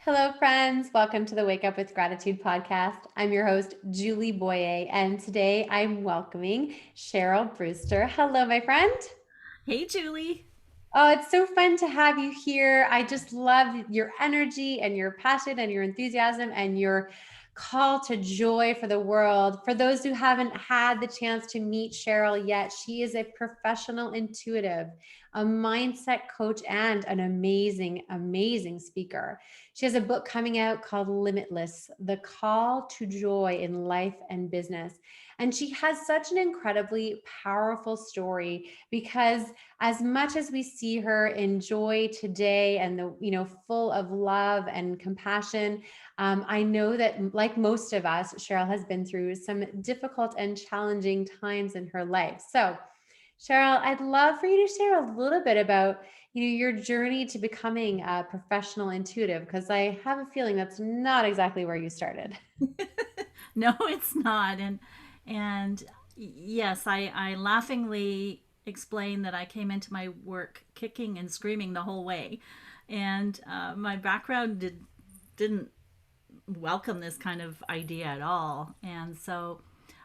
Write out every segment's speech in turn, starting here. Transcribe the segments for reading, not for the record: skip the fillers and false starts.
Hello, friends. Welcome to the Wake Up with Gratitude podcast. I'm your host, Julie Boyer, and today I'm welcoming Cheryl Brewster. Hello, my friend. Hey, Julie. Oh, it's so fun to have you here. I just love your energy and your passion and your enthusiasm and your call to joy for the world. For those who haven't had the chance to meet Cheryl yet, she is a professional intuitive, a mindset coach, and an amazing, amazing speaker. She has a book coming out called Limitless, The Call to Joy in Life and Business. And she has such an incredibly powerful story because as much as we see her enjoy today and full of love and compassion, I know that like most of us, Cheryl has been through some difficult and challenging times in her life. So Cheryl, I'd love for you to share a little bit about your journey to becoming a professional intuitive, because I have a feeling that's not exactly where you started. No, it's not. And yes, I laughingly explained that I came into my work kicking and screaming the whole way, and my background didn't welcome this kind of idea at all. And so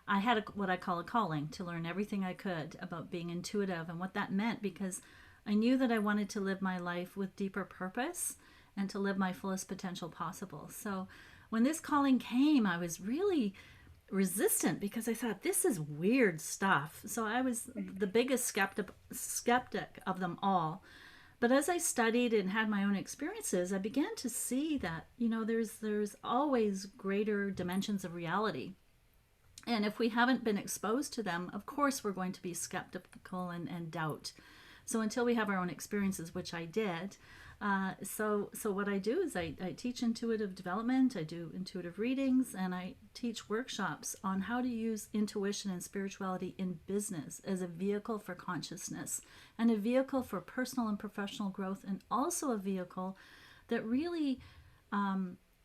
I had what I call a calling to learn everything I could about being intuitive and what that meant, because I knew that I wanted to live my life with deeper purpose and to live my fullest potential possible. So when this calling came, I was really resistant because I thought this is weird stuff. So I was the biggest skeptic of them all. But as I studied and had my own experiences, I began to see that there's always greater dimensions of reality. And if we haven't been exposed to them, of course we're going to be skeptical and doubt. So until we have our own experiences, which I did, so what I do is I teach intuitive development, I do intuitive readings, and I teach workshops on how to use intuition and spirituality in business as a vehicle for consciousness and a vehicle for personal and professional growth, and also a vehicle that really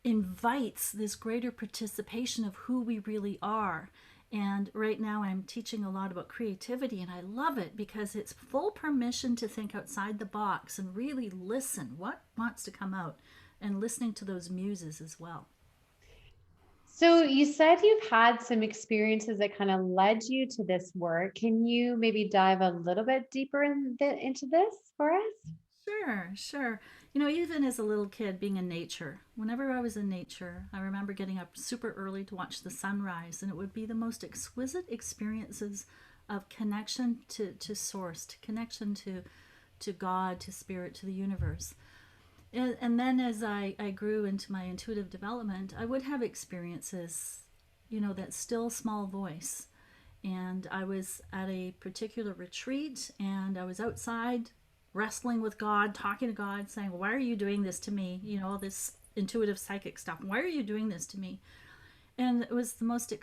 invites this greater participation of who we really are. And right now, I'm teaching a lot about creativity, and I love it because it's full permission to think outside the box and really listen what wants to come out, and listening to those muses as well. So you said you've had some experiences that kind of led you to this work. Can you maybe dive a little bit deeper into this for us? Sure, sure. Even as a little kid being in nature, whenever I was in nature, I remember getting up super early to watch the sunrise, and it would be the most exquisite experiences of connection to source, to connection to God, to spirit, to the universe. And then as I grew into my intuitive development, I would have experiences, that still small voice. And I was at a particular retreat, and I was outside wrestling with God, talking to God, saying, "Why are you doing this to me? All this intuitive psychic stuff. Why are you doing this to me?" And it was the most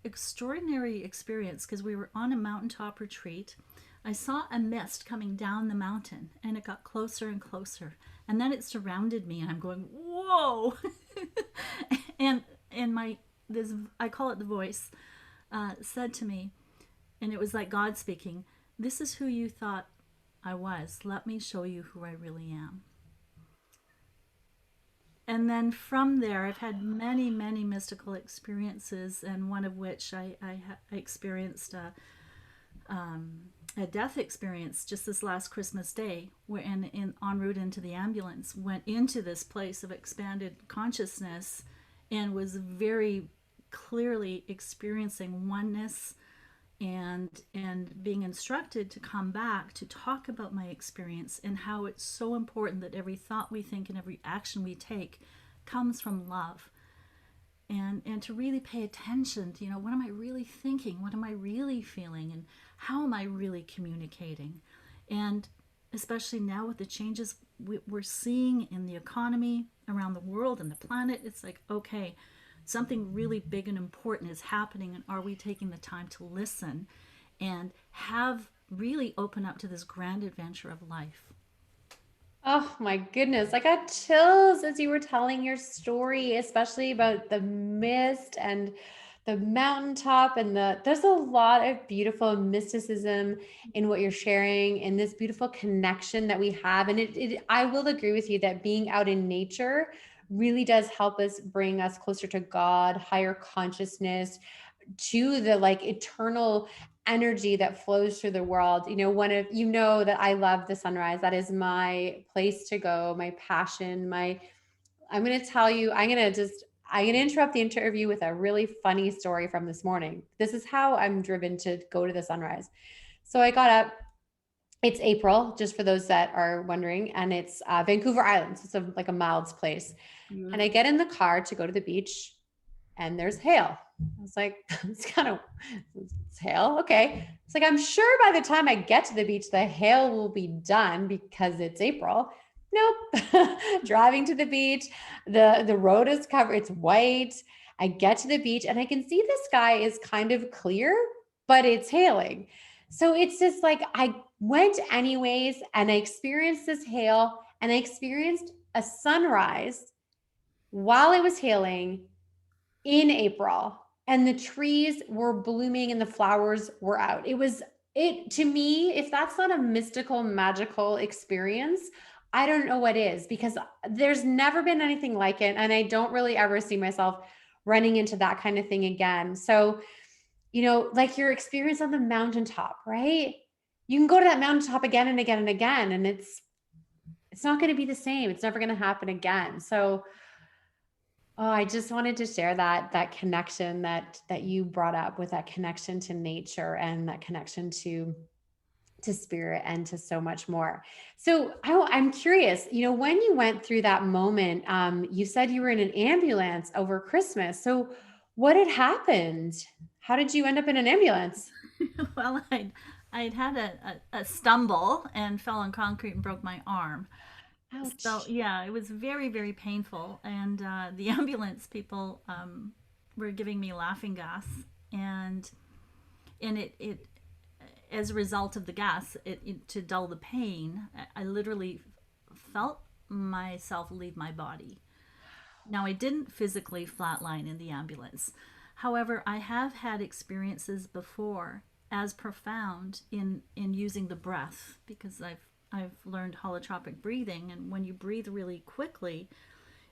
extraordinary experience because we were on a mountaintop retreat. I saw a mist coming down the mountain, and it got closer and closer. And then it surrounded me, and I'm going, "Whoa!" and my this I call it the voice said to me, and it was like God speaking, "This is who you thought I was. Let me show you who I really am." And then from there, I've had many, many mystical experiences, and one of which I experienced a death experience just this last Christmas Day, where en route into the ambulance, went into this place of expanded consciousness and was very clearly experiencing oneness, and being instructed to come back to talk about my experience and how it's so important that every thought we think and every action we take comes from love, and to really pay attention to, what am I really thinking, what am I really feeling, and how am I really communicating. And especially now with the changes we're seeing in the economy around the world and the planet, it's like, okay, something really big and important is happening, and are we taking the time to listen and have really open up to this grand adventure of life? Oh my goodness. I got chills as you were telling your story, especially about the mist and the mountaintop and there's a lot of beautiful mysticism in what you're sharing and this beautiful connection that we have. And I will agree with you that being out in nature really does help us bring us closer to God, higher consciousness, to the like eternal energy that flows through the world. One of that I love the sunrise. That is my place to go, my passion, my I'm going to tell you, I'm going to interrupt the interview with a really funny story from this morning. This is how I'm driven to go to the sunrise. So I got up. It's April, just for those that are wondering, and it's Vancouver Island. So it's like a mild place. And I Beautiful. get in the car to go to the beach, and there's hail. I was like, it's hail. Okay. It's like, I'm sure by the time I get to the beach, the hail will be done because it's April. Nope. Driving to the beach, the road is covered. It's white. I get to the beach and I can see the sky is kind of clear, but it's hailing. So it's just like I went anyways and I experienced this hail and I experienced a sunrise while it was hailing in April, and the trees were blooming and the flowers were out. It to me, if that's not a mystical, magical experience, I don't know what is, because there's never been anything like it. And I don't really ever see myself running into that kind of thing again. So, like your experience on the mountaintop, right? You can go to that mountaintop again and again and again, and it's not going to be the same. It's never going to happen again. So, oh, I just wanted to share that connection that you brought up, with that connection to nature and that connection to spirit and to so much more. So I'm curious, when you went through that moment, you said you were in an ambulance over Christmas. So what had happened? How did you end up in an ambulance? Well, I'd had a stumble and fell on concrete and broke my arm. So Ouch. yeah, it was very, very painful. And the ambulance people were giving me laughing gas, and it as a result of the gas, to dull the pain, I literally felt myself leave my body. Now, I didn't physically flatline in the ambulance. However, I have had experiences before as profound in using the breath, because I've learned holotropic breathing, and when you breathe really quickly,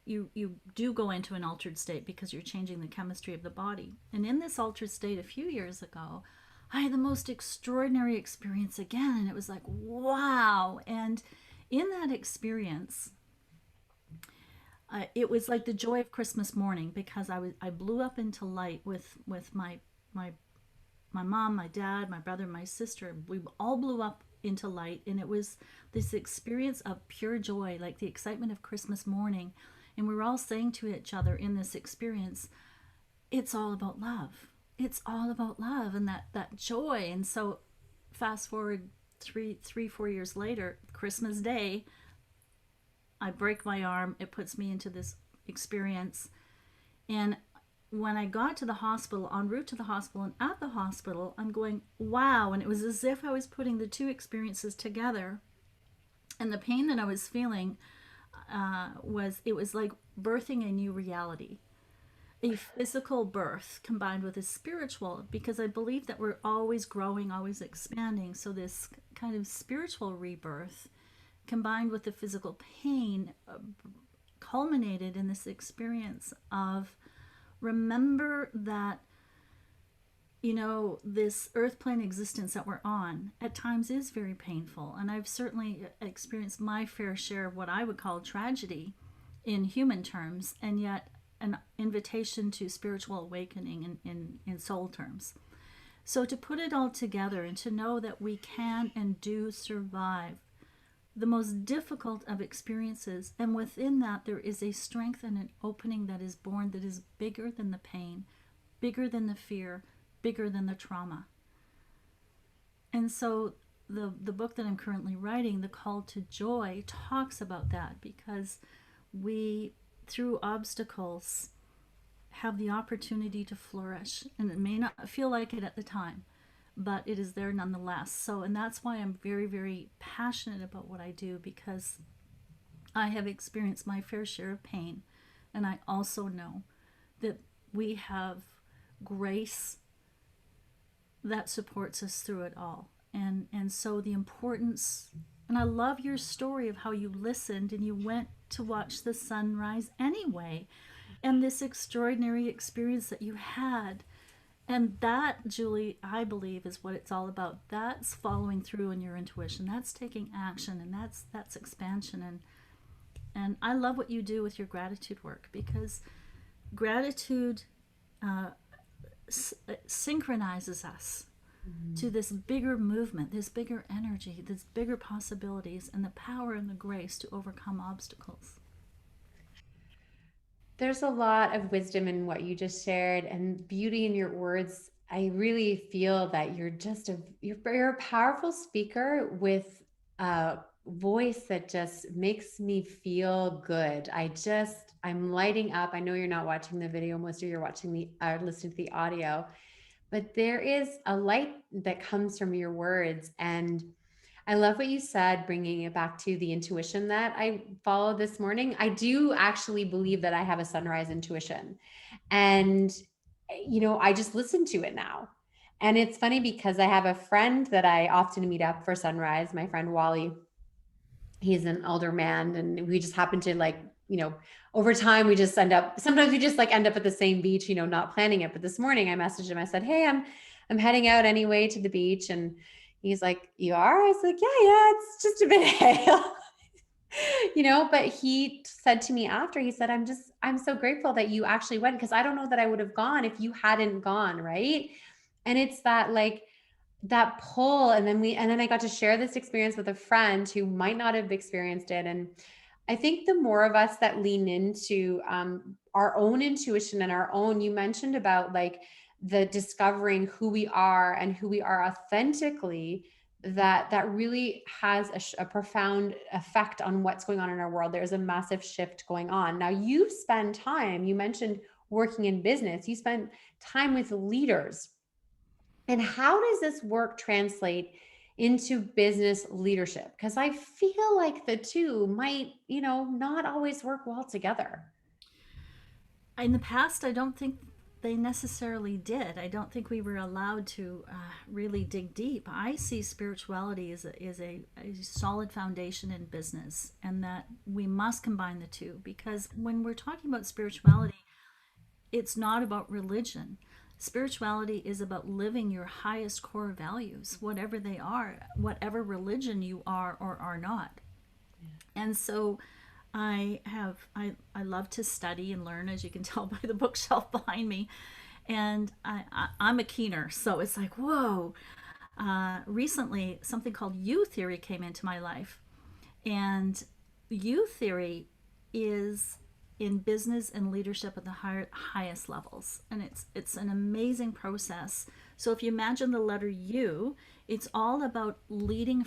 you do go into an altered state because you're changing the chemistry of the body. And in this altered state a few years ago, I had the most extraordinary experience again, and it was like, wow. And in that experience, it was like the joy of Christmas morning, because I blew up into light with my my mom, my dad, my brother, my sister. We all blew up into light, and it was this experience of pure joy, like the excitement of Christmas morning. And we were all saying to each other in this experience, it's all about love. It's all about love and that joy. And so fast forward 4 years later, Christmas Day, I break my arm. It puts me into this experience. And when I got to the hospital, en route to the hospital and at the hospital, I'm going, wow. And it was as if I was putting the two experiences together. And the pain that I was feeling it was like birthing a new reality, a physical birth combined with a spiritual, because I believe that we're always growing, always expanding. So this kind of spiritual rebirth combined with the physical pain culminated in this experience of, remember that this earth plane existence that we're on at times is very painful. And I've certainly experienced my fair share of what I would call tragedy in human terms, and yet an invitation to spiritual awakening in soul terms. So to put it all together and to know that we can and do survive the most difficult of experiences, and within that there is a strength and an opening that is born, that is bigger than the pain, bigger than the fear, bigger than the trauma. And so the book that I'm currently writing, The Call to Joy, talks about that, because we, through obstacles, have the opportunity to flourish. And it may not feel like it at the time, but it is there nonetheless. So, and that's why I'm very, very passionate about what I do, because I have experienced my fair share of pain. And I also know that we have grace that supports us through it all. And so the importance And I love your story of how you listened and you went to watch the sunrise anyway, and this extraordinary experience that you had. And that, Julie, I believe is what it's all about. That's following through in your intuition. That's taking action, and that's expansion. And I love what you do with your gratitude work, because gratitude synchronizes us to this bigger movement, this bigger energy, this bigger possibilities, and the power and the grace to overcome obstacles. There's a lot of wisdom in what you just shared and beauty in your words. I really feel that you're a powerful speaker with a voice that just makes me feel good. I'm lighting up. I know you're not watching the video, most of you are watching listening to the audio, but there is a light that comes from your words. And I love what you said, bringing it back to the intuition that I followed this morning. I do actually believe that I have a sunrise intuition. And, I just listen to it now. And it's funny because I have a friend that I often meet up for sunrise, my friend Wally. He's an older man, and we just happen to over time we just sometimes we just end up at the same beach, not planning it. But this morning I messaged him. I said, hey, I'm heading out anyway to the beach. And he's like, you are? I was like, yeah, it's just a bit hail. But he said to me after, he said, I'm so grateful that you actually went, because I don't know that I would have gone if you hadn't gone. Right. And it's that pull. And then I got to share this experience with a friend who might not have experienced it. And I think the more of us that lean into our own intuition and you mentioned about the discovering who we are and who we are authentically, that really has a profound effect on what's going on in our world. There's a massive shift going on. Now, you mentioned working in business, you spend time with leaders. And how does this work translate into business leadership? Because I feel like the two might, not always work well together. In the past, I don't think they necessarily did. I don't think we were allowed to really dig deep. I see spirituality as a solid foundation in business, and that we must combine the two, because when we're talking about spirituality, it's not about religion. Spirituality is about living your highest core values, whatever they are, whatever religion you are or are not. Yeah. And so I love to study and learn, as you can tell by the bookshelf behind me. And I'm a keener, so it's like, whoa. Recently, something called U theory came into my life. And U theory is in business and leadership at the highest levels. And it's an amazing process. So if you imagine the letter U, it's all about using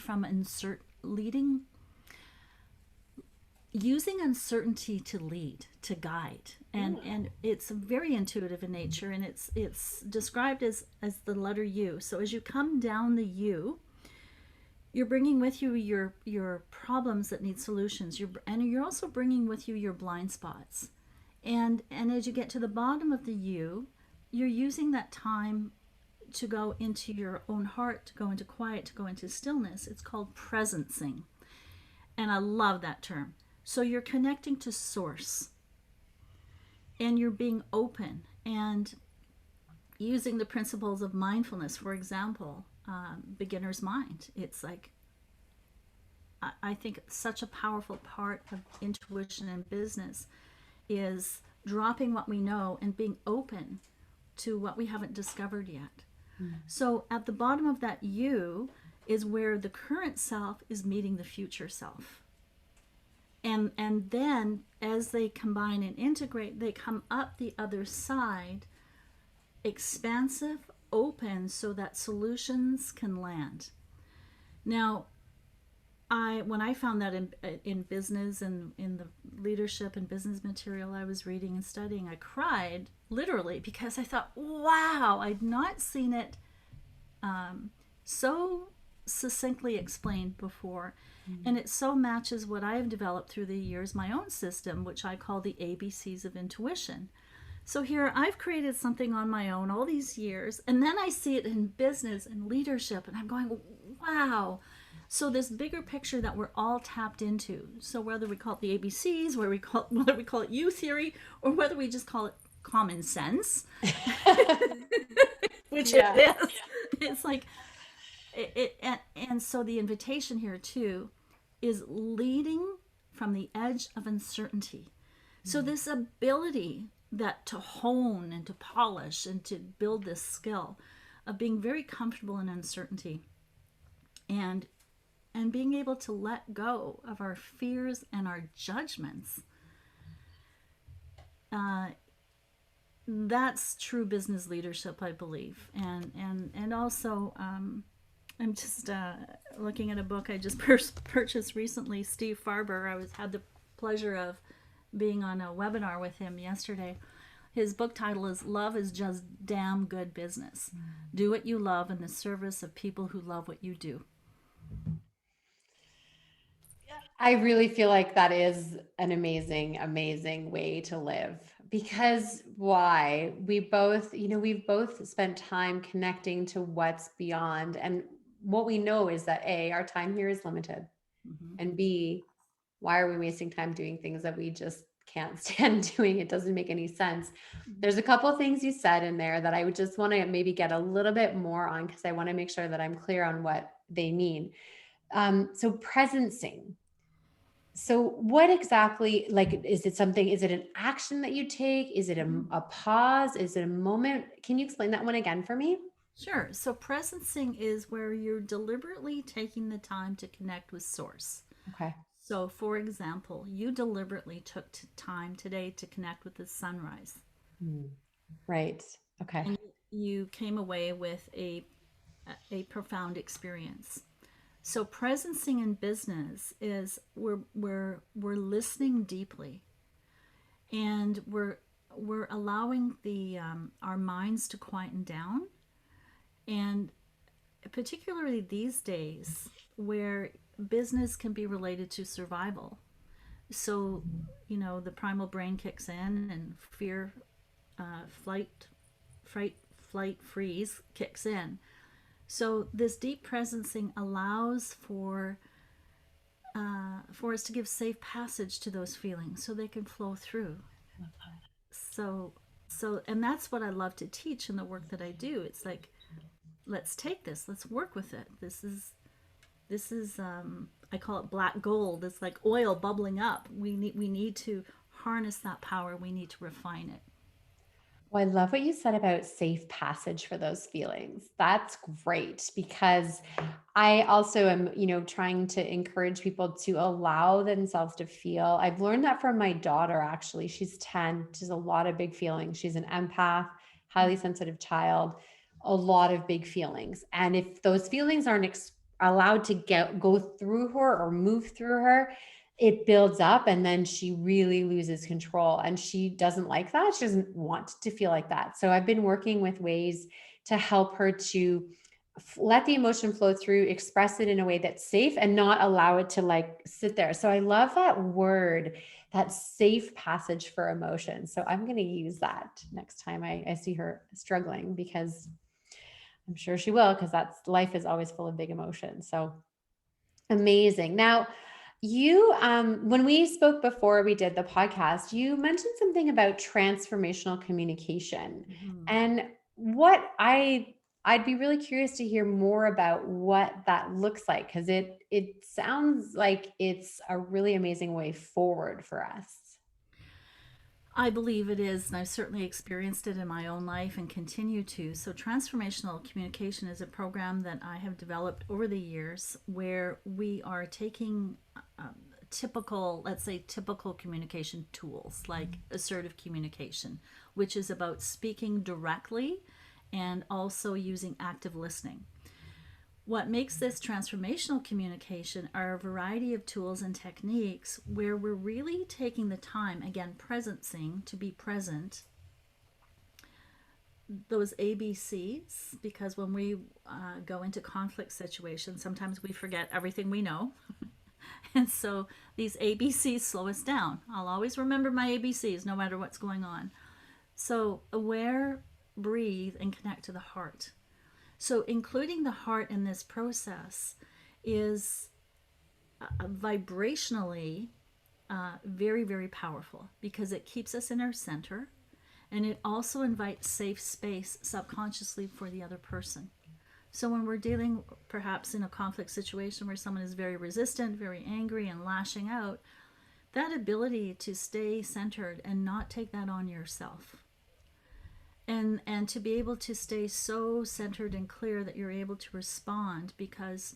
uncertainty to lead, to guide. And it's very intuitive in nature, and it's described as the letter U. So as you come down the U, you're bringing with you your problems that need solutions. You're also bringing with you your blind spots. And as you get to the bottom of the U, you're using that time to go into your own heart, to go into quiet, to go into stillness. It's called presencing. And I love that term. So you're connecting to source, and you're being open and using the principles of mindfulness. For example, beginner's mind. It's like, I think such a powerful part of intuition and business is dropping what we know and being open to what we haven't discovered yet. So at the bottom of that U is where the current self is meeting the future self. And then as they combine and integrate, they come up the other side expansive, open, so that solutions can land. Now, when I found that in business and in the leadership and business material I was reading and studying, I cried literally, because I thought, wow, I'd not seen it so succinctly explained before. And it so matches what I've developed through the years, my own system, which I call the ABCs of intuition. So here I've created something on my own all these years, and then I see it in business and leadership, and I'm going, wow, So this bigger picture that we're all tapped into. So whether we call it the ABCs, whether we call it U theory, or whether we just call it common sense, which it Yeah. is, it's like and so the invitation here too is leading from the edge of uncertainty. So this ability that to hone and to polish and to build this skill of being very comfortable in uncertainty and being able to let go of our fears and our judgments, that's true business leadership, I believe. And also I'm just looking at a book I just purchased recently. Steve Farber, had the pleasure of being on a webinar with him yesterday. His book title is Love is Just Damn Good Business. Do what you love in the service of people who love what you do. I really feel like that is an amazing, amazing way to live. Because why? We've both spent time connecting to what's beyond. And what we know is that A, our time here is limited. Mm-hmm. And B, why are we wasting time doing things that we just can't stand doing? It doesn't make any sense. There's a couple of things you said in there that I would just want to maybe get a little bit more on, because I want to make sure that I'm clear on what they mean. So presencing. So what exactly, like, is it an action that you take? Is it a pause? Is it a moment? Can you explain that one again for me? Sure. So presencing is where you're deliberately taking the time to connect with source. Okay. So, for example, you deliberately took time today to connect with the sunrise. Right. Okay. And you came away with a profound experience. So presencing in business is we're listening deeply, and we're allowing the our minds to quieten down, and particularly these days where business can be related to survival. So the primal brain kicks in, and fear, flight, fright, flight, freeze kicks in. So this deep presencing allows for us to give safe passage to those feelings so they can flow through. So and that's what I love to teach in the work that I do. It's like, let's take this, let's work with it. This is I call it black gold. It's like oil bubbling up. We need to harness that power. We need to refine it. Well, I love what you said about safe passage for those feelings. That's great, because I also am, trying to encourage people to allow themselves to feel. I've learned that from my daughter, actually. She's 10. She's a lot of big feelings. She's an empath, highly sensitive child, a lot of big feelings. And if those feelings aren't allowed to go through her or move through her, it builds up, and then she really loses control, and she doesn't like that. She doesn't want to feel like that. So I've been working with ways to help her to let the emotion flow through, express it in a way that's safe, and not allow it to like sit there. So I love that word, that safe passage for emotion. So I'm going to use that next time I see her struggling, because I'm sure she will, because life is always full of big emotions. So amazing. Now, you, when we spoke before we did the podcast, you mentioned something about transformational communication, Mm-hmm. and I'd be really curious to hear more about what that looks like, because it sounds like it's a really amazing way forward for us. I believe it is, and I've certainly experienced it in my own life and continue to. So, transformational communication is a program that I have developed over the years where we are taking typical communication tools like assertive communication, which is about speaking directly and also using active listening. What makes this transformational communication are a variety of tools and techniques where we're really taking the time, again, presencing, to be present, those ABCs, because when we go into conflict situations, sometimes we forget everything we know. And so these ABCs slow us down. I'll always remember my ABCs no matter what's going on. So aware, breathe, and connect to the heart. So including the heart in this process is vibrationally very, very powerful because it keeps us in our center, and it also invites safe space subconsciously for the other person. So when we're dealing perhaps in a conflict situation where someone is very resistant, very angry, and lashing out, that ability to stay centered and not take that on yourself, and to be able to stay so centered and clear that you're able to respond because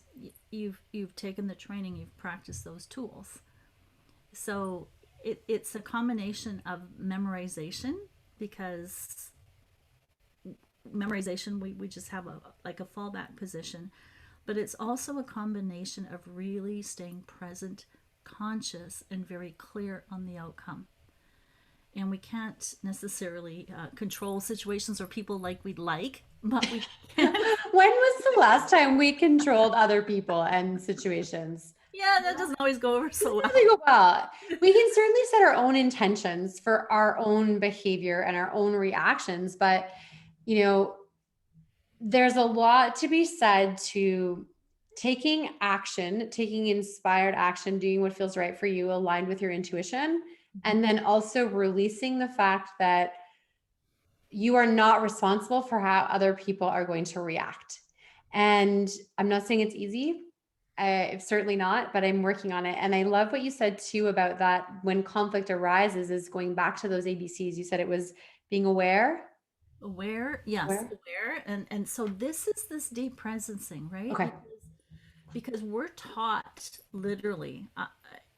you've taken the training, you've practiced those tools. So it's a combination of memorization, because memorization, we just have a like a fallback position, but it's also a combination of really staying present, conscious, and very clear on the outcome. And we can't necessarily control situations or people like we'd like, but we can. When was the last time we controlled other people and situations? Yeah, that doesn't always go over Doesn't so well. really go well. We can certainly set our own intentions for our own behavior and our own reactions, but you know, there's a lot to be said to taking action, taking inspired action, doing what feels right for you, aligned with your intuition, and then also releasing the fact that you are not responsible for how other people are going to react. And I'm not saying it's easy. It's certainly not, but I'm working on it. And I love what you said too about that when conflict arises, is going back to those ABCs. You said it was being aware. Aware, yes, Aware. aware, and so this is this deep presencing, right? Okay. Because we're taught literally,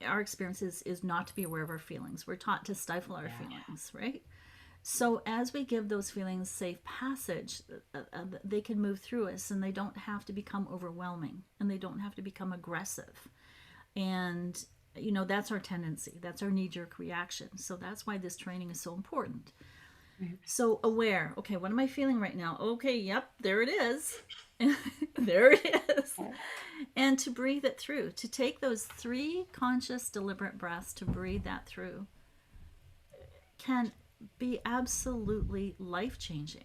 our experience is not to be aware of our feelings. We're taught to stifle our Yeah. feelings, right? So as we give those feelings safe passage, they can move through us, and they don't have to become overwhelming, and they don't have to become aggressive. And that's our tendency, that's our knee-jerk reaction. So that's why this training is so important. Right. So aware, okay, what am I feeling right now? Okay, yep, there it is. There it is. And to breathe it through, to take those 3 conscious, deliberate breaths, to breathe that through, can be absolutely life changing,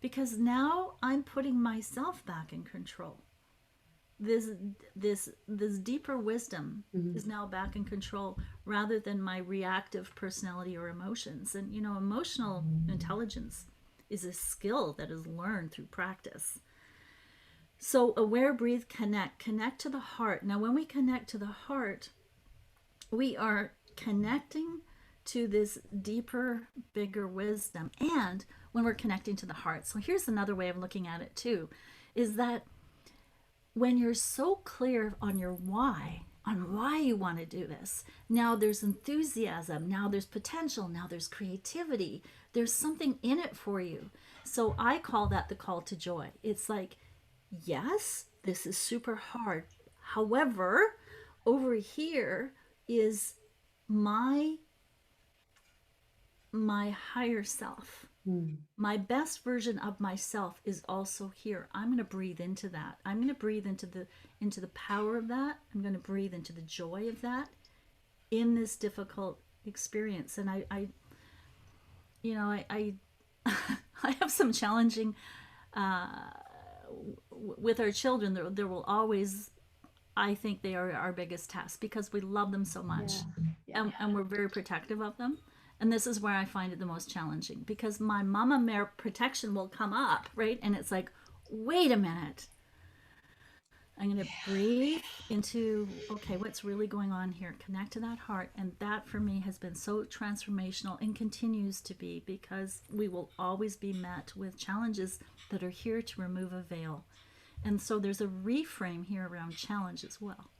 because now I'm putting myself back in control. This deeper wisdom Mhm. is now back in control, rather than my reactive personality or emotions. And emotional intelligence is a skill that is learned through practice. So aware, breathe, connect to the heart. Now when we connect to the heart, we are connecting to this deeper, bigger wisdom. And when we're connecting to the heart, so here's another way of looking at it too, is that when you're so clear on your why, on why you want to do this, now there's enthusiasm, now there's potential, now there's creativity, there's something in it for you. So I call that the call to joy. It's like, yes, this is super hard. However, over here is my higher self. Mm. My best version of myself is also here. I'm going to breathe into that. I'm going to breathe into the power of that. I'm going to breathe into the joy of that in this difficult experience. And I I have some challenging with our children. There will always, I think they are our biggest test, because we love them so much. Yeah. And we're very protective of them. And this is where I find it the most challenging, because my mama bear protection will come up, right? And it's like, wait a minute. I'm going to breathe into, okay, what's really going on here? Connect to that heart. And that for me has been so transformational, and continues to be, because we will always be met with challenges that are here to remove a veil. And so there's a reframe here around challenge as well.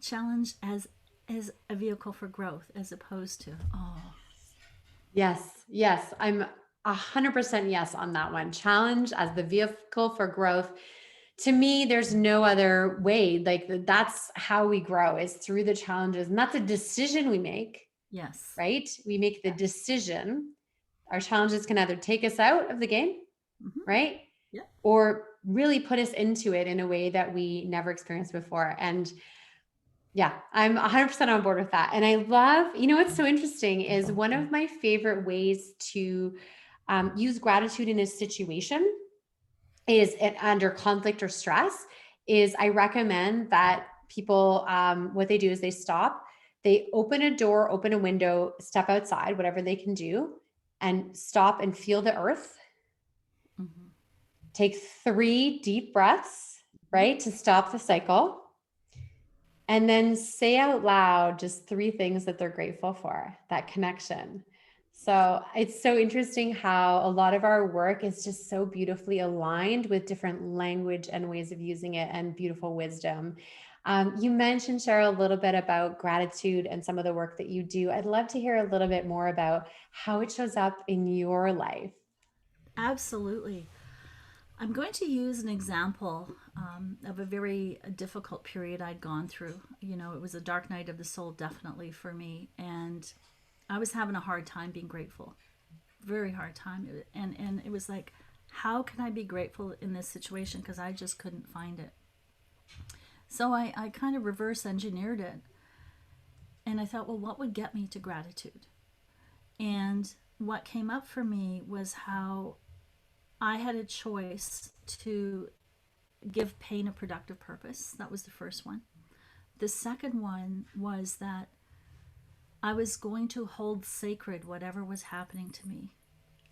Challenge as a vehicle for growth, as opposed to, oh. Yes. Yes. I'm 100% yes on that one. Challenge as the vehicle for growth. To me, there's no other way. Like that's how we grow, is through the challenges. And that's a decision we make, Yes. right? We make the decision. Our challenges can either take us out of the game, right? Yeah. Or really put us into it in a way that we never experienced before. And yeah, I'm 100% on board with that. And I love, what's so interesting is one of my favorite ways to use gratitude in a situation is under conflict or stress, is I recommend that people, what they do is they stop, they open a door, open a window, step outside, whatever they can do, and stop and feel the earth. Mm-hmm. Take 3 deep breaths, right, to stop the cycle. And then say out loud just 3 things that they're grateful for, that connection. So it's so interesting how a lot of our work is just so beautifully aligned with different language and ways of using it and beautiful wisdom. You mentioned, Cheryl, a little bit about gratitude and some of the work that you do. I'd love to hear a little bit more about how it shows up in your life. Absolutely. I'm going to use an example of a very difficult period I'd gone through. You know, it was a dark night of the soul, definitely for me. And I was having a hard time being grateful, very hard time. And it was like, how can I be grateful in this situation? Because I just couldn't find it. So I kind of reverse engineered it. And I thought, well, what would get me to gratitude? And what came up for me was how I had a choice to give pain a productive purpose. That was the first one. The second one was that I was going to hold sacred whatever was happening to me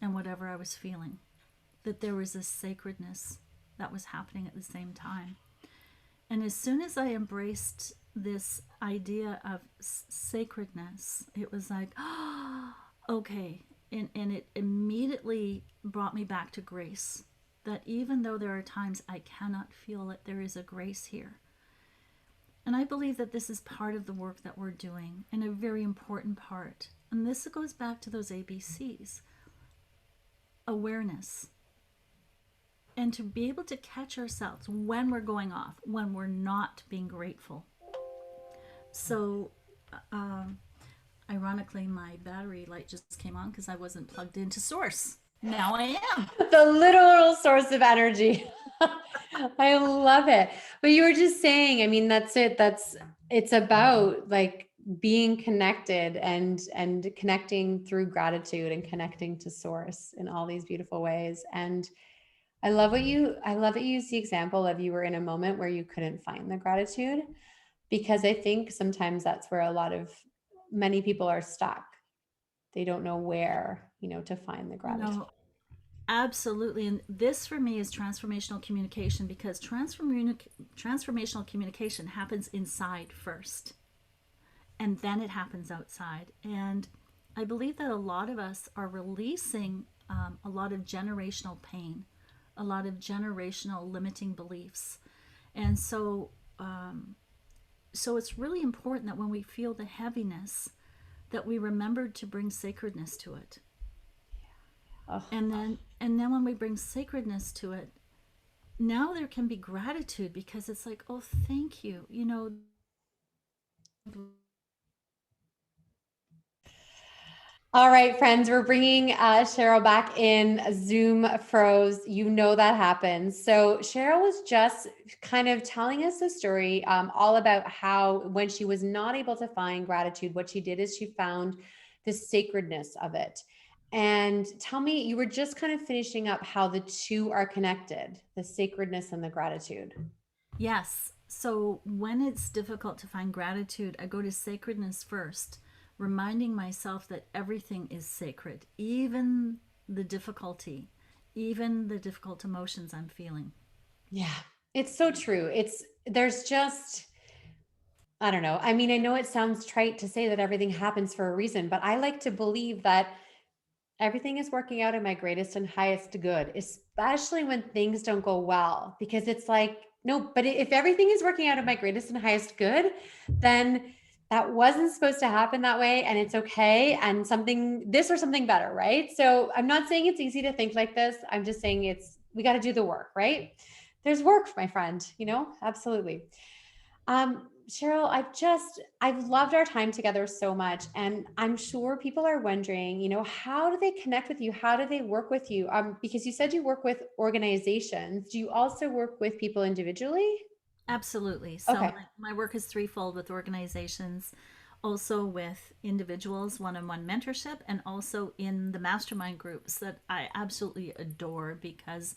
and whatever I was feeling. That there was a sacredness that was happening at the same time. And as soon as I embraced this idea of sacredness, it was like, oh, okay. And it immediately brought me back to grace. That even though there are times I cannot feel it, there is a grace here. And I believe that this is part of the work that we're doing, and a very important part. And this goes back to those ABCs: awareness, and to be able to catch ourselves when we're going off, when we're not being grateful. So, ironically, my battery light just came on because I wasn't plugged into source. Now I am. The literal source of energy. I love it. But you were just saying, I mean, that's it. It's about like being connected and connecting through gratitude and connecting to source in all these beautiful ways. And I love that you use the example of you were in a moment where you couldn't find the gratitude, because I think sometimes that's where many people are stuck. They don't know where, to find the You gratitude. know, absolutely. And this for me is transformational communication, because transformational communication happens inside first and then it happens outside. And I believe that a lot of us are releasing a lot of generational pain, a lot of generational limiting beliefs. And so it's really important that when we feel the heaviness, that we remember to bring sacredness to it. Oh, And then when we bring sacredness to it, now there can be gratitude, because it's like, oh, thank you, all right, friends, we're bringing Cheryl back in. Zoom froze. You know that happens. So Cheryl was just kind of telling us the story, all about how when she was not able to find gratitude, what she did is she found the sacredness of it. And tell me, you were just kind of finishing up how the two are connected, the sacredness and the gratitude. yes. So when it's difficult to find gratitude, I go to sacredness first, reminding myself that everything is sacred, even the difficulty, even the difficult emotions I'm feeling. Yeah, it's so true. There's just, I don't know. I mean, I know it sounds trite to say that everything happens for a reason, but I like to believe that everything is working out in my greatest and highest good, especially when things don't go well, because it's like, no, but if everything is working out in my greatest and highest good, then that wasn't supposed to happen that way. And it's okay. And this or something better, right? So I'm not saying it's easy to think like this. I'm just saying we got to do the work, right? There's work, my friend, absolutely. Cheryl, I've loved our time together so much. And I'm sure people are wondering, how do they connect with you? How do they work with you? Because you said you work with organizations. Do you also work with people individually? Absolutely. So Okay. my work is threefold: with organizations, also with individuals, one-on-one mentorship, and also in the mastermind groups that I absolutely adore, because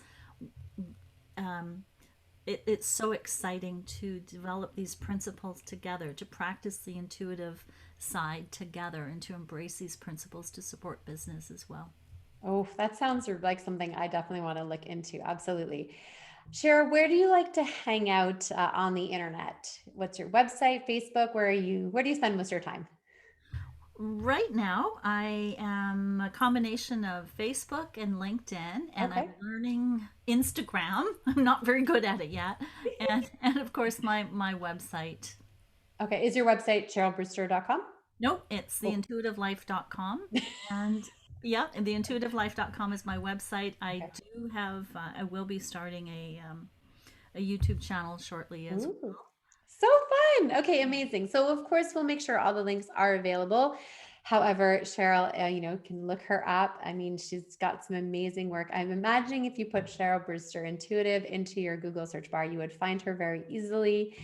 it's so exciting to develop these principles together, to practice the intuitive side together, and to embrace these principles to support business as well. Oh, that sounds like something I definitely want to look into. Absolutely. Cheryl, where do you like to hang out on the internet? What's your website, Facebook? Where do you spend most of your time? Right now, I am a combination of Facebook and LinkedIn, and I'm Okay. learning Instagram. I'm not very good at it yet. And of course, my website. Okay. Is your website cherylbrewster.com? Nope, it's Oh, theintuitivelife.com. And yeah, and theintuitivelife.com is my website. I okay. do have, I will be starting a YouTube channel shortly as Ooh, so fun. Okay, amazing. So of course we'll make sure all the links are available. However, Cheryl, can look her up. I mean, she's got some amazing work. I'm imagining if you put Cheryl Brewster Intuitive into your Google search bar, you would find her very easily.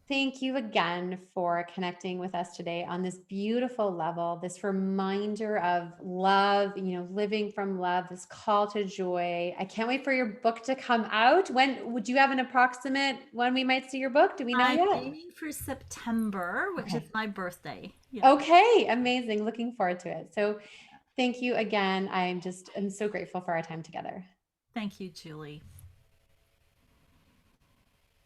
Thank you again for connecting with us today on this beautiful level, this reminder of love, living from love, this call to joy. I can't wait for your book to come out. When would you have an approximate when we might see your book? Do we know I'm yet? aiming for September, which is Okay. my birthday. Yeah. Okay, amazing. Looking forward to it. So thank you again. I'm so grateful for our time together. Thank you, Julie.